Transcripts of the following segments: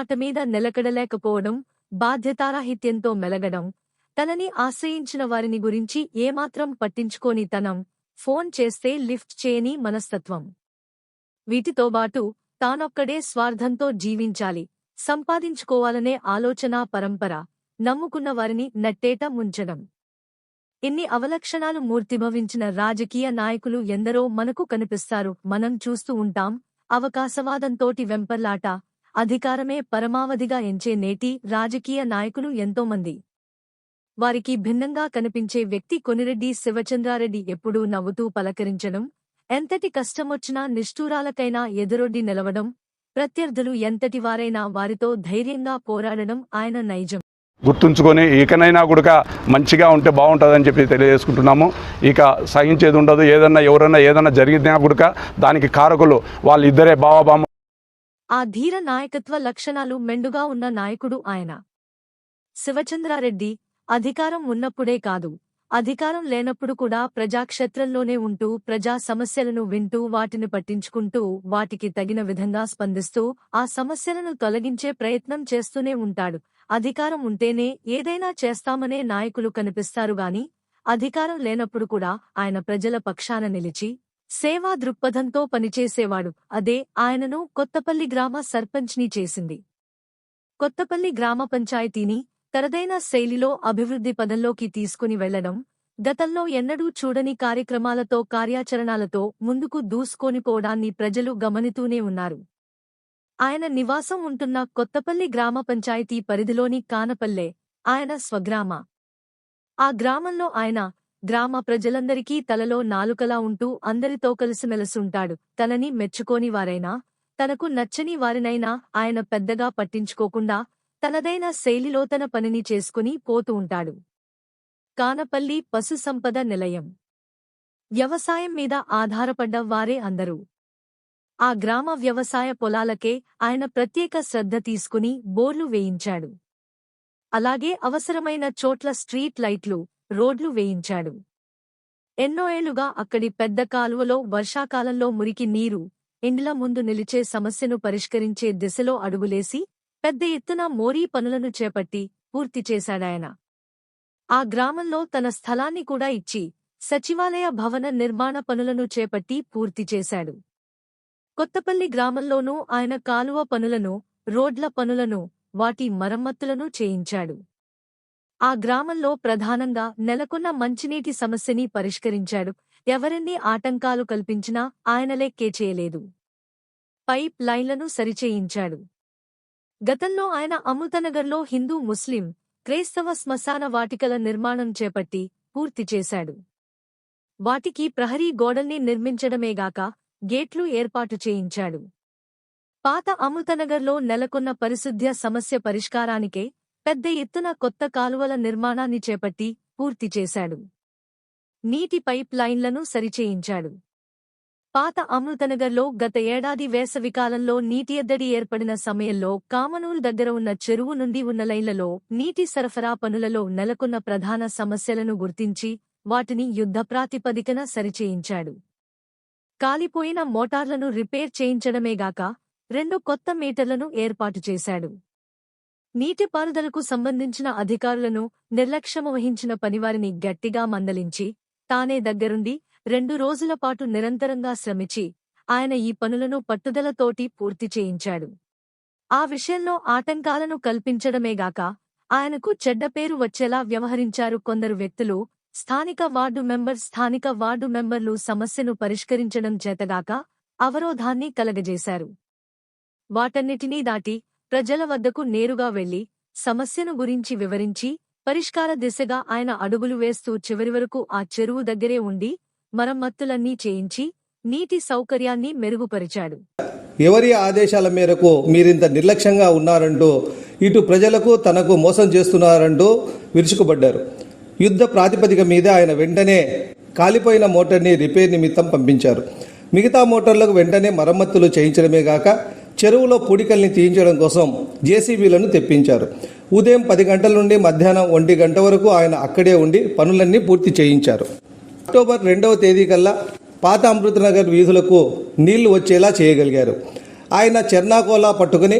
మాట మీద నిలకడలేకపోవడం, బాధ్యతారాహిత్యంతో మెలగడం, తనని ఆశ్రయించిన వారిని గురించి ఏమాత్రం పట్టించుకోని తనం, ఫోన్ చేస్తే లిఫ్ట్ చేయని మనస్తత్వం. వీటితోబాటు తానొక్కడే స్వార్థంతో జీవించాలి, సంపాదించుకోవాలనే ఆలోచనా పరంపర, నమ్ముకున్న వారిని నట్టేట ముంచడం. ఇన్ని అవలక్షణాలు మూర్తిభవించిన రాజకీయ నాయకులు ఎందరో మనకు కనిపిస్తారు. మనం చూస్తూ ఉంటాం. అవకాశవాదంతోటి వెంపర్లాట, అధికారమే పరమావధిగా ఎంచే నేటి రాజకీయ నాయకులు ఎంతోమంది. వారికి భిన్నంగా కనిపించే వ్యక్తి కొనిరెడ్డి శివచంద్రారెడ్డి. ఎప్పుడూ నవ్వుతూ పలకరించడం, ఎంతటి కష్టమొచ్చినా నిష్ఠూరాలకైనా ఎదురొడ్డి నిలవడం, ప్రత్యర్థులు ఎంతటివారైనా వారితో ధైర్యంగా పోరాడడం ఆయన నైజం. గుర్తుంచుకొని ఇకనైనా కూడా మంచిగా ఉంటే బాగుంటుందని చెప్పి తెలియజేసుకుంటున్నాము. ఇక సహించేది ఉండదు. ఎవరైనా ఏదైనా జరిగినా కూడా దానికి కారకులు వాళ్ళిద్దరే బావబామ. ఆ ధీర నాయకత్వ లక్షణాలు మెండుగా ఉన్న నాయకుడు ఆయన. శివచంద్రారెడ్డి అధికారం ఉన్నప్పుడే కాదు, అధికారం లేనప్పుడు కూడా ప్రజాక్షేత్రంలోనే ఉంటూ ప్రజా సమస్యలను వింటూ వాటిని పట్టించుకుంటూ వాటికి తగిన విధంగా స్పందిస్తూ ఆ సమస్యలను తొలగించే ప్రయత్నం చేస్తూనే ఉంటాడు. అధికారం ఉంటేనే ఏదైనా చేస్తామనే నాయకులు కనిపిస్తారుగాని అధికారం లేనప్పుడు కూడా ఆయన ప్రజల పక్షాన నిలిచి సేవా దృక్పథంతో పనిచేసేవాడు. అదే ఆయనను కొత్తపల్లి గ్రామ సర్పంచ్ని చేసింది. కొత్తపల్లి గ్రామ పంచాయతీని తనదైన శైలిలో అభివృద్ధి పదంలోకి తీసుకుని వెళ్లడం, గతంలో ఎన్నడూ చూడని కార్యక్రమాలతో కార్యాచరణాలతో ముందుకు దూసుకొనిపోవడాన్ని ప్రజలు గమనితూనే ఉన్నారు. ఆయన నివాసం ఉంటున్న కొత్తపల్లి గ్రామ పంచాయతీ పరిధిలోని కానపల్లె ఆయన స్వగ్రామ. ఆ గ్రామంలో ఆయన గ్రామ ప్రజలందరికీ తలలో నాలుకలా ఉంటూ అందరితో కలిసిమెలసుంటాడు. తనని మెచ్చుకోని వారైనా, తనకు నచ్చని వారినైనా ఆయన పెద్దగా పట్టించుకోకుండా తనదైన శైలిలో తన పనిని చేసుకుని పోతూ ఉంటాడు. కానపల్లి పశుసంపద నిలయం. వ్యవసాయం మీద ఆధారపడ్డ వారే అందరూ. ఆ గ్రామ వ్యవసాయ పొలాలకే ఆయన ప్రత్యేక శ్రద్ధ తీసుకుని బోర్లు వేయించాడు. అలాగే అవసరమైన చోట్ల స్ట్రీట్ లైట్లు, రోడ్లు వేయించాడు. ఎన్నో ఏళ్లుగా అక్కడి పెద్ద కాలువలో వర్షాకాలంలో మురికి నీరు ఇండ్ల ముందు నిలిచే సమస్యను పరిష్కరించే దిశలో అడుగులేసి పెద్ద ఎత్తున మోరీ పనులను చేపట్టి పూర్తి చేశాడాయన. ఆ గ్రామంలో తన స్థలాన్ని కూడా ఇచ్చి సచివాలయ భవన నిర్మాణ పనులను చేపట్టి పూర్తి చేశాడు. కొత్తపల్లి గ్రామంలోనూ ఆయన కాలువ పనులను, రోడ్ల పనులను, వాటి మరమ్మతులను చేయించాడు. ఆ గ్రామంలో ప్రధానంగా నెలకొన్న మంచినీటి సమస్యని పరిష్కరించాడు. ఎవరెన్ని ఆటంకాలు కల్పించినా ఆయన లెక్కే చేయలేదు. పైప్ లైన్లను సరిచేయించాడు. గతంలో ఆయన అమృతనగర్లో హిందూ, ముస్లిం, క్రైస్తవ శ్మశాన వాటికల నిర్మాణం చేపట్టి పూర్తి చేశాడు. వాటికి ప్రహరీ గోడల్ని నిర్మించడమేగాక గేట్లు ఏర్పాటు చేయించాడు. పాత అమృతనగర్లో నెలకొన్న పరిశుద్ధ్య సమస్య పరిష్కారానికే పెద్ద ఎత్తున కొత్త కాలువల నిర్మాణాన్ని చేపట్టి పూర్తి చేశాడు. నీటి పైప్ లైన్లను సరిచేయించాడు. పాత అమృతనగర్లో గత ఏడాది వేసవికాలంలో నీటి ఎద్దడి ఏర్పడిన సమయంలో కామనూల్ దగ్గర ఉన్న చెరువు నుండి ఉన్న లైన్లలో నీటి సరఫరా పనులలో నెలకొన్న ప్రధాన సమస్యలను గుర్తించి వాటిని యుద్ధప్రాతిపదికన సరిచేయించాడు. కాలిపోయిన మోటార్లను రిపేర్ చేయించడమేగాక 2 కొత్త మీటర్లను ఏర్పాటు చేశాడు. నీటిపారుదలకు సంబంధించిన అధికారులను నిర్లక్ష్యం వహించిన పనివారిని గట్టిగా మందలించి తానే దగ్గరుండి 2 రోజుల పాటు నిరంతరంగా శ్రమించి ఆయన ఈ పనులను పట్టుదలతోటి పూర్తి చేయించాడు. ఆ విషయంలో ఆటంకాలను కల్పించడమేగాక ఆయనకు చెడ్డ పేరు వచ్చేలా వ్యవహరించారు కొందరు వ్యక్తులు. స్థానిక వార్డు మెంబర్లు సమస్యను పరిష్కరించడం చేతగాక అవరోధాన్ని కలగజేశారు. వాటన్నిటినీ దాటి ప్రజల వద్దకు నేరుగా వెళ్లి సమస్యను గురించి వివరించి పరిష్కార దిశగా ఆయన అడుగులు వేస్తూ చివరి వరకు ఆ చెరువు దగ్గరే ఉండి మరమ్మతులన్నీ చేయించి నీటి సౌకర్యాన్ని మెరుగుపరిచాడు. ఎవరి ఆదేశాల మేరకు మీరింత నిర్లక్ష్యంగా ఉన్నారంటూ ఇటు ప్రజలకు తనకు మోసం చేస్తున్నారంటూ విరుచుకుపడ్డారు. యుద్ధ ప్రాతిపదిక మీద ఆయన వెంటనే కాలిపోయిన మోటార్ని రిపేర్ నిమిత్తం పంపించారు. మిగతా మోటార్లకు వెంటనే మరమ్మతులు చేయించడమే గాక చెరువులో పూడికల్ని తీయించడం కోసం జేసీబీలను తెప్పించారు. ఉదయం 10 గంటల నుండి మధ్యాహ్నం 1 గంట వరకు ఆయన అక్కడే ఉండి పనులన్నీ పూర్తి చేయించారు. అక్టోబర్ 2వ తేదీ కల్లా పాత అమృతనగర్ వీధులకు నీళ్లు వచ్చేలా చేయగలిగారు. ఆయన చెర్నాకోలా పట్టుకుని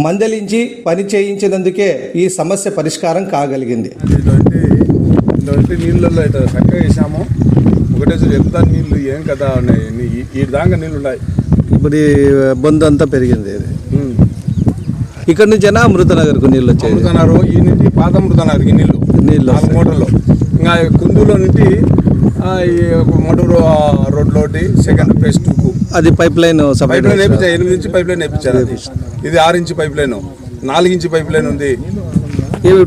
మందలించి పని చేయించినందుకే ఈ సమస్య పరిష్కారం కాగలిగింది. ఇటువంటి నీళ్ళల్లో ఇట్లా చక్కగా వేసాము. ఒకటేసారి ఎంత నీళ్ళు ఏం కదా ఉన్నాయి, ఈ దాకా నీళ్ళు ఉన్నాయి. ఇప్పుడు బొందు అంతా పెరిగింది. ఇక్కడ నుంచి అమృతనగర్కు నీళ్ళు వచ్చాయి. అమృతనగర్ ఈ నుంచి పాత అమృతనగర్కి నీళ్ళు 4 మోటార్లు. ఇంకా కుందులో నుంచి ఈ మోటారు రోడ్లో సెకండ్ ఫేజ్ 2కు అది పైప్ లైన్ వేయించారు. 8 ఇంచ్ పైప్ లైన్ వేయించారు. ఇది 6 inch pipe line, 4 inch pipe line ఉంది.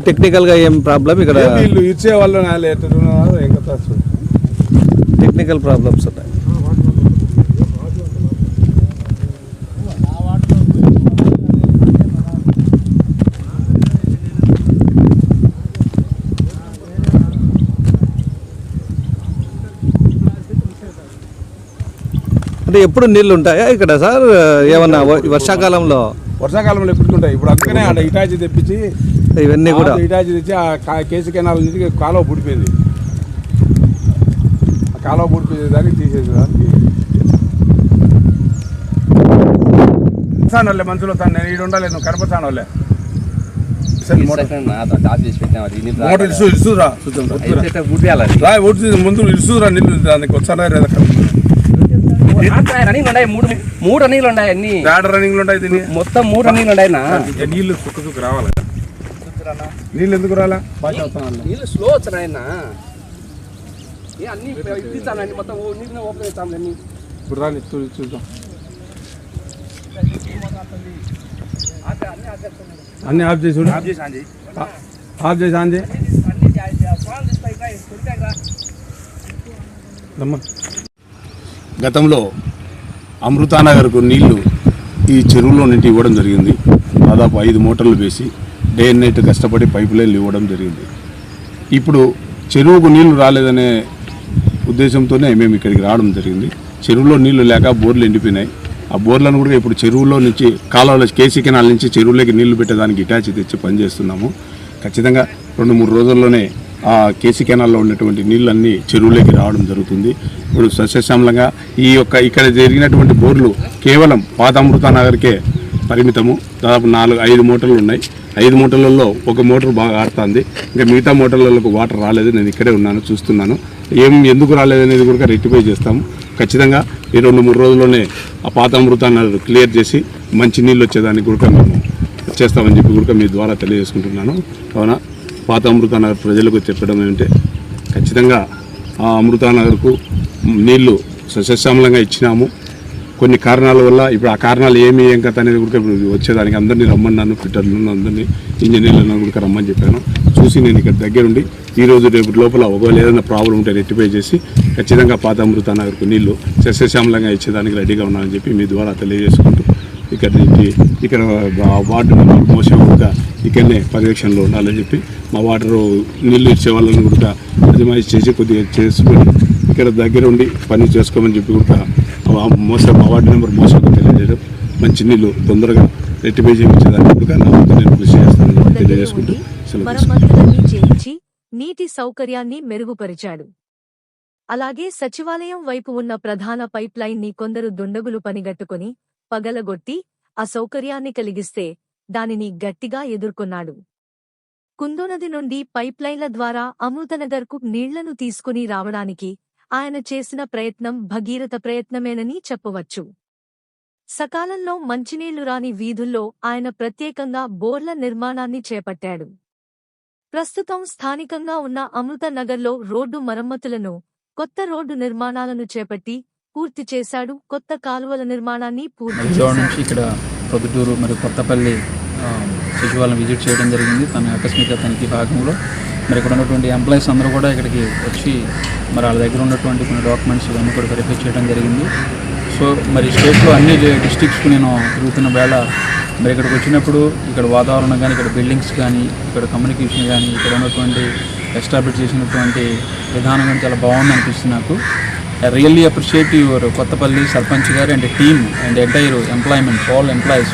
టెక్నికల్ గా ఏం ప్రాబ్లం ఇక్కడ వీళ్ళు ఇచ్చే వాళ్ళు టెక్నికల్ ప్రాబ్లమ్స్ ఉన్నాయి. అంటే ఎప్పుడు నీళ్లు ఉంటాయా ఇక్కడ సార్? ఏమన్నా వర్షాకాలంలో ఎప్పుడు ఉంటాయి. ఇప్పుడు అందుకనే అక్కడ ఇటాచి తెప్పించి ఇవన్నీ కూడా ఇటాచి తెచ్చి ఆ కేసీ కెనాల్ నుంచి కాలువ పుడిపోయింది. ఆ కాలువ పుడిపోయేదానికి తీసేసేదానికి వాళ్ళే మనుషులు తను ఈడు ఉండాలి. నువ్వు కనపడతాను వాళ్ళే ముందు ఇసురా నీళ్ళు దానికి వచ్చానా లేదా? 3 రన్నింగ్లు ఉన్నాయి. అన్ని రన్నింగ్లు ఉంటాయి. దీన్ని మొత్తం 3 రన్నింగ్లు ఉన్నాయి. నీళ్ళు సుక్క రావాలి. నీళ్ళు ఎందుకు రాలా? నీళ్ళు స్లో వచ్చాయి. అన్ని ఇస్తానండి, మొత్తం నీళ్ళు ఓపెన్ చేస్తాం. అన్ని ఇప్పుడు రాని చూద్దాం. అన్ని ఆఫ్ చేసి ఆఫ్ చేసి ఆన్ చేయి. గతంలో అమృతానగర్కు నీళ్లు ఈ చెరువులో నుండి ఇవ్వడం జరిగింది. దాదాపు 5 మోటార్లు వేసి డే అండ్ నైట్ కష్టపడి పైప్ లైన్లు ఇవ్వడం జరిగింది. ఇప్పుడు చెరువుకు నీళ్లు రాలేదనే ఉద్దేశంతోనే మేము ఇక్కడికి రావడం జరిగింది. చెరువులో నీళ్లు లేక బోర్లు ఎండిపోయినాయి. ఆ బోర్లను కూడా ఇప్పుడు చెరువులో నుంచి కాలువలో కేసీ కెనాల్ నుంచి చెరువులోకి నీళ్లు పెట్టడానికి ఇటాచి తెచ్చి పనిచేస్తున్నాము. ఖచ్చితంగా 2-3 రోజుల్లోనే ఆ కేసీ కెనాల్లో ఉన్నటువంటి నీళ్ళన్నీ చెరువులోకి రావడం జరుగుతుంది. ఇప్పుడు సస్యశ్యామలంగా ఇక్కడ జరిగినటువంటి బోర్లు కేవలం పాత అమృతానగర్కే పరిమితము. దాదాపు 4-5 మోటార్లు ఉన్నాయి. 5 మోటార్లలో ఒక మోటార్ బాగా ఆడుతుంది. ఇంకా మిగతా మోటార్లకు వాటర్ రాలేదు. నేను ఇక్కడే ఉన్నాను, చూస్తున్నాను. ఎందుకు రాలేదనేది కూడా రెక్టిఫై చేస్తాము. ఖచ్చితంగా ఈ 2-3 రోజుల్లోనే ఆ పాత అమృతానగర్ క్లియర్ చేసి మంచి నీళ్ళు వచ్చేదానికి కూడా మేము చేస్తామని చెప్పి కూడా మీ ద్వారా తెలియజేసుకుంటున్నాను. కావున పాత అమృతానగర్ ప్రజలకు చెప్పడం ఏంటంటే ఖచ్చితంగా ఆ అమృతానగర్కు నీళ్లు సస్యశ్యామలంగా ఇచ్చినాము. కొన్ని కారణాల వల్ల ఇప్పుడు ఆ కారణాలు ఏం కథ అనేది కూడా వచ్చేదానికి అందరినీ రమ్మన్నాను. ఫిట్టర్లను అందరినీ ఇంజనీర్లను కూడా రమ్మని చెప్పాను. చూసి నేను ఇక్కడ దగ్గరుండి ఈరోజు రేపు లోపల ఒకవేళ ఏదైనా ప్రాబ్లం ఉంటే రెక్టిఫై చేసి ఖచ్చితంగా పాత అమృతానగర్కు నీళ్లు సస్యశ్యామలంగా ఇచ్చేదానికి రెడీగా ఉన్నానని చెప్పి మీ ద్వారా తెలియజేసుకుంటూ ఇక్కడ వార్డు మెంబర్ మోసం కూడా ఇక్కడనే పర్యవేక్షణలో ఉండాలని చెప్పి మా వాటరు నీళ్లు ఇచ్చే వాళ్ళని కూడా అజమాయిష్ చేసి కొద్దిగా చేసుకొని ఇక్కడ దగ్గర ఉండి పని చేసుకోమని చెప్పి కూడా మా వార్డు మెంబర్ మోసంగా తెలియజేయడం, మంచి నీళ్లు తొందరగా రెక్టిఫై చేయించేదానికి కూడా నేను కృషి చేస్తానని తెలియజేసుకుంటూ మరమ్మతులన్నీ చేయించి నీటి సౌకర్యాన్ని మెరుగుపరిచాడు. అలాగే సచివాలయం వైపు ఉన్న ప్రధాన పైప్ లైన్ ని కొందరు దుండగులు పనిగట్టుకుని పగలగొట్టి అసౌకర్యాన్ని కలిగిస్తే దానిని గట్టిగా ఎదుర్కొన్నాడు. కుందోనది నుండి పైప్ లైన్ల ద్వారా అమృతనగర్కు నీళ్లను తీసుకుని రావడానికి ఆయన చేసిన ప్రయత్నం భగీరథ ప్రయత్నమేనని చెప్పవచ్చు. సకాలంలో మంచినీళ్లు రాని వీధుల్లో ఆయన ప్రత్యేకంగా బోర్ల నిర్మాణాన్ని చేపట్టాడు. ప్రస్తుతం స్థానికంగా ఉన్న అమృతనగర్లో రోడ్డు మరమ్మతులను, కొత్త రోడ్డు నిర్మాణాలను చేపట్టి పూర్తి చేశాడు. కొత్త కాలువల నిర్మాణాన్ని పూర్తి చేశాడు. ఇక్కడ ప్రొద్దుటూరు మరియు కొత్తపల్లి సచివాలయం విజిట్ చేయడం జరిగింది. తన ఆకస్మిక తనిఖీ భాగంలో మరి ఇక్కడ ఉన్నటువంటి ఎంప్లాయీస్ అందరూ కూడా ఇక్కడికి వచ్చి మరి వాళ్ళ దగ్గర ఉన్నటువంటి కొన్ని డాక్యుమెంట్స్ ఇవన్నీ కూడా వెరిఫై చేయడం జరిగింది. సో మరి స్టేట్లో అన్ని డిస్ట్రిక్ట్స్కు నేను తిరుగుతున్న వేళ మరి ఇక్కడికి వచ్చినప్పుడు ఇక్కడ వాతావరణం కానీ, ఇక్కడ బిల్డింగ్స్ కానీ, ఇక్కడ కమ్యూనికేషన్ కానీ, ఇక్కడ ఉన్నటువంటి ఎస్టాబ్లిష్ చేసినటువంటి విధానం కానీ చాలా బాగుంది అనిపిస్తుంది నాకు. I really appreciate your Kottapalli Sarpanch garu and team and entire employment, all employees.